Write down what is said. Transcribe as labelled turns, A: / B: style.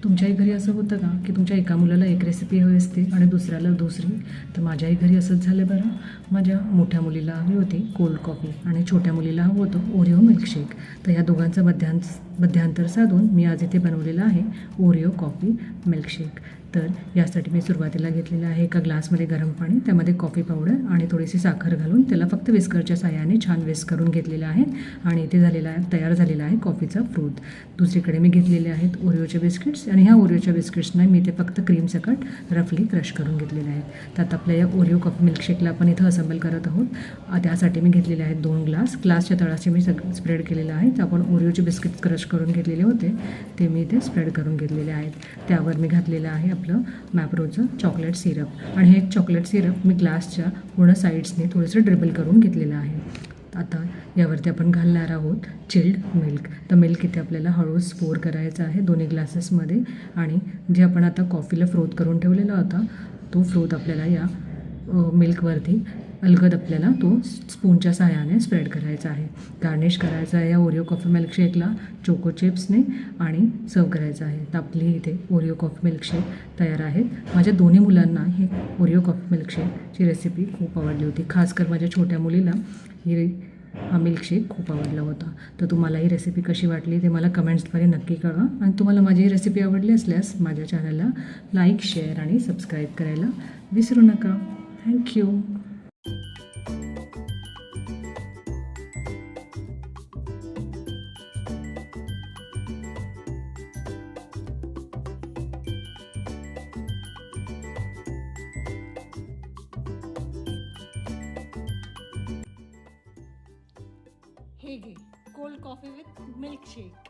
A: तुमच्याही घरी असं होतं का की तुमच्या एका मुलाला एक रेसिपी हवी असते आणि दुसऱ्याला दुसरी? तर माझ्याही घरी असंच झालं बरं. माझ्या मोठ्या मुलीला हवी होती कोल्ड कॉफी आणि छोट्या मुलीला हवं होतं ओरिओ मिल्कशेक. तर या दोघांचं मध्यांतर साधून मी आज इथे बनवलेलं आहे ओरिओ कॉफी मिल्कशेक. तर यासाठी मी सुरुवातीला घेतलेलं आहे एका ग्लासमध्ये गरम पाणी, त्यामध्ये कॉफी पावडर आणि थोडीशी साखर घालून त्याला फक्त विस्करच्या साहाय्याने छान विस्क करून घेतलेलं आहे आणि इथे तयार झालेला आहे कॉफीचा फ्रूट. दुसरीकडे मी घेतलेले आहेत ओरिओचे बिस्किट्स आणि ह्या ओरिओच्या बिस्किट्सना मी ते फक्त क्रीमसकट रफली क्रश करून घेतलेले आहेत. त्यात आपल्या या ओरिओ कॉफी मिल्कशेकला आपण इथं असेंबल करत आहोत. त्यासाठी मी घेतलेले आहेत 2 ग्लासच्या तळाशी मी स्प्रेड केलेलं आहे. तर आपण ओरिओचे बिस्किट्स क्रश करून घेतलेले होते ते मी इथे स्प्रेड करून घेतलेले आहेत. त्यावर मी घातलेलं आहे आपलं मॅप्रोचं चॉकलेट सिरप आणि हे चॉकलेट सिरप मी ग्लासच्या पूर्ण साईड्सने थोडंसं ड्रिबल करून घेतलेलं आहे. आता यावरती आपण घालणार आहोत चिल्ड मिल्क. तर मिल्क इथे आपल्याला हळूच पोर करायचं आहे दोन्ही ग्लासेसमध्ये आणि जे आपण आता कॉफीला फ्रोथ करून ठेवलेला होता तो फ्रोथ आपल्याला या मिल्कवरती अलगद आपल्याला तो स्पूनच्या सहाय्याने स्प्रेड करायचा आहे. गार्निश करायचा आहे या ओरिओ कॉफी मिल्कशेकला चोको चिप्सने आणि सर्व करायचं आहे. तर आपली इथे ओरिओ कॉफी मिल्कशेक तयार आहेत. माझ्या दोन्ही मुलांना ही ओरिओ कॉफी मिल्कशेकची रेसिपी खूप आवडली होती. खासकर माझ्या छोट्या मुलीला हा मिल्कशेक खूप आवडला होता. तर तुम्हाला ही रेसिपी कशी वाटली ते मला कमेंट्सद्वारे नक्की कळवा आणि तुम्हाला माझी ही रेसिपी आवडली असल्यास माझ्या चॅनलला लाईक, शेअर आणि सबस्क्राईब करायला विसरू नका. थँक्यू.
B: हे घे कोल्ड कॉफी विथ मिल्कशेक.